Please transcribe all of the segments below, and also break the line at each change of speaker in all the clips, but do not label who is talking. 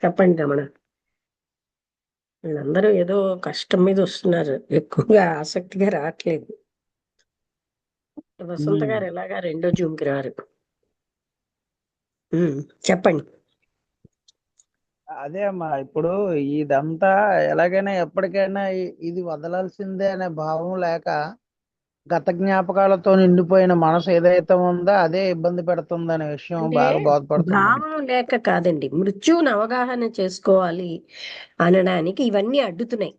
చెప్పండి రమణ. వీళ్ళందరూ ఏదో కష్టం మీద వస్తున్నారు, ఎక్కువగా ఆసక్తిగా రావట్లేదు. వసంత
ఉమ్.
గారు ఎలాగా రెండో జూమ్కి రారు. చెప్పండి.
అదే అమ్మా, ఇప్పుడు ఇదంతా ఎలాగైనా ఎప్పటికైనా ఇది వదలాల్సిందే అనే భావం లేక గత జ్ఞాపకాలతో నిండిపోయిన మనసు ఏదైతే ఉందో అదే ఇబ్బంది పెడుతుంది అనే విషయం
అంటే
బాగా బాధపడుతున్నాను.
భావం లేక కాదండి, మృత్యువుని అవగాహన చేసుకోవాలి అనడానికి ఇవన్నీ అడ్డుతున్నాయి.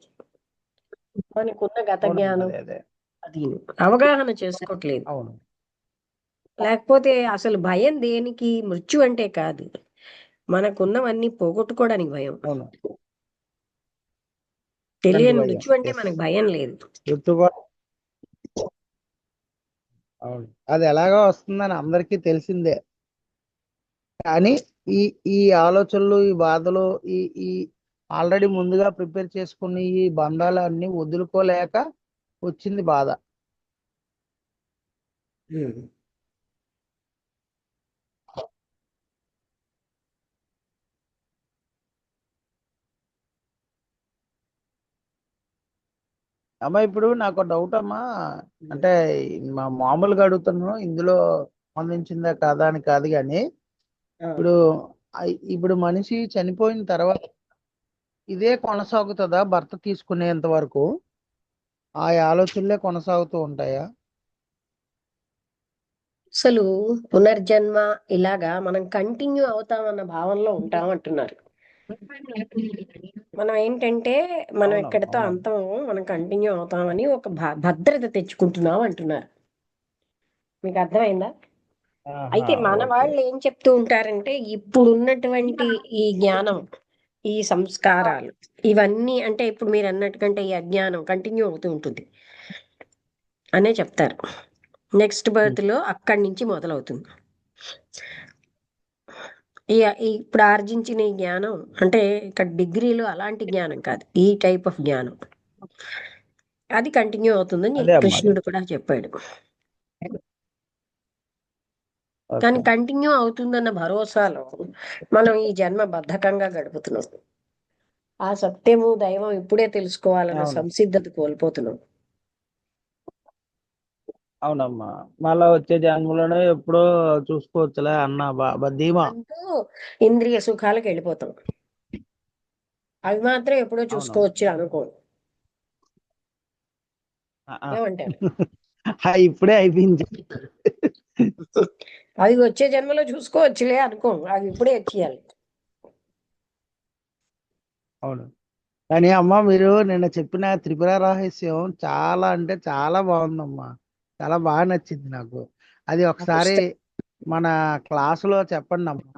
మనకున్న గత
అవునమ్మా,
జ్ఞానం
అదే అదే.
అది అవగాహన చేసుకోవట్లేదు.
అవును.
లేకపోతే అసలు భయం దేనికి? మృత్యు అంటే కాదు, మనకున్నవన్నీ పోగొట్టుకోవడానికి భయం.
అవును. ఇలాంటి
తెలియని
భయం.
మృత్యు అంటే
ఎస్.
మనకు భయం లేదు.
గుర్తుగా. అవును. అది ఎలాగో వస్తుందని అందరికీ తెలిసిందే. కానీ ఈ ఈ ఆలోచనలు, ఈ బాధలు, ఈ ఈ ఆల్రెడీ ముందుగా ప్రిపేర్ చేసుకుని ఈ బంధాలు అన్ని వదులుకోలేక వచ్చింది బాధ.
ఉమ్.
అమ్మా, ఇప్పుడు నాకు డౌట్ అమ్మా. అంటే మామూలుగా అడుగుతున్నాను, ఇందులో సంబంధించిందా కాదా అని కాదు కానీ
ఆ.
ఇప్పుడు ఇప్పుడు మనిషి చనిపోయిన తర్వాత ఇదే కొనసాగుతుందా భర్త తీసుకునేంత వరకు? ఆ ఆలోచనలే కొనసాగుతూ ఉంటాయా?
అసలు పునర్జన్మ ఇలాగా మనం కంటిన్యూ అవుతామన్న భావనలో ఉంటాం అంటున్నారు. మనం ఏంటంటే మనం
అవునమ్మా,
ఇక్కడితో
అవునమ్మా.
అంతం, మనం కంటిన్యూ అవుతామని ఒక భద్రత తెచ్చుకుంటున్నాం అంటున్నారు. మీకు అర్థమైందా?
ఆహా.
అయితే మన
ఓకే.
వాళ్ళు ఏం చెప్తూ ఉంటారంటే, ఇప్పుడున్నటువంటి ఈ జ్ఞానం, ఈ సంస్కారాలు, ఇవన్నీ అంటే ఇప్పుడు మీరు అన్నట్టుకంటే ఈ అజ్ఞానం కంటిన్యూ అవుతూ ఉంటుంది అనే చెప్తారు. నెక్స్ట్
ఉమ్.
బర్త్ లో అక్కడి నుంచి మొదలవుతుంది. ఇప్పుడు ఆర్జించిన ఈ జ్ఞానం అంటే ఇక్కడ డిగ్రీలు అలాంటి జ్ఞానం కాదు, ఈ టైప్ ఆఫ్ జ్ఞానం అది కంటిన్యూ అవుతుందని
అదే అమ్మా, అదే.
కృష్ణుడు కూడా చెప్పాడు. కానీ
ఓకే.
కంటిన్యూ అవుతుందన్న భరోసాలో మనం ఈ జన్మ బద్ధకంగా గడుపుతున్నాం. ఆ సత్యము దైవం ఇప్పుడే తెలుసుకోవాలన్న
అవును.
సంసిద్ధత కోల్పోతున్నాం.
అవునమ్మా. మళ్ళా వచ్చే జన్మలోనే ఎప్పుడో చూసుకోవచ్చులే అన్న ధీమా.
అంటూ ఇంద్రియ సుఖాలకు వెళ్ళిపోతాం. అవి మాత్రం ఎప్పుడో
అవునమ్మా.
చూసుకోవచ్చు అనుకోం.
ఆ, ఆ.
ఏమంటారు?
ఇప్పుడే అయిపోయింది.
అవి వచ్చే జన్మలో చూసుకోవచ్చులే అనుకోం, అవి ఇప్పుడే వచ్చేయాలి.
అవును. కానీ అమ్మ, మీరు నిన్న చెప్పిన త్రిపుర రహస్యం చాలా అంటే చాలా బాగుందమ్మా. చాలా బాగా నచ్చింది నాకు. అది
ఆ
ఒకసారి
పుస్తకం
మన క్లాసులో చెప్పండి అమ్మా.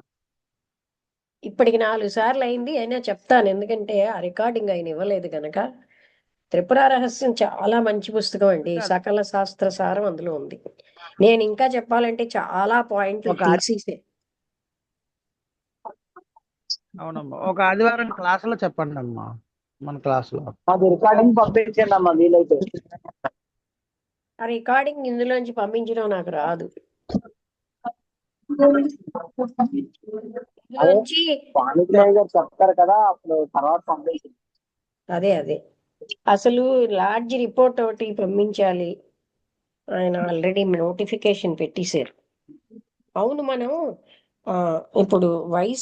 ఇప్పటికి 4 సార్లు అయింది, అయినా చెప్తాను, ఎందుకంటే ఆ రికార్డింగ్ ఆయన ఇవ్వలేదు కనుక. త్రిపుర రహస్యం చాలా మంచి పుస్తకం అండి, సకల శాస్త్ర సారం అందులో ఉంది. నేను ఇంకా చెప్పాలంటే చాలా పాయింట్లు
ఒక
తీసేసే.
అవునమ్మా, ఒక ఆదివారం క్లాసులో చెప్పండి అమ్మా. మన క్లాసులో అది రికార్డింగ్ పంపించండి అమ్మా వీలైతే.
ఆ రికార్డింగ్ ఇందులోంచి పంపించడం నాకు రాదు.
అదే
ఇందులోంచి మ-
పాండిత్య గారు చెప్తారు కదా, అప్పుడు తర్వాత పంపించండి.
అదే అదే అసలు లార్జ్ రిపోర్ట్ ఒకటి పంపించాలి, ఆయన ఆల్రెడీ నోటిఫికేషన్ పెట్టేశారు. అవును, మనం ఇప్పుడు వయసు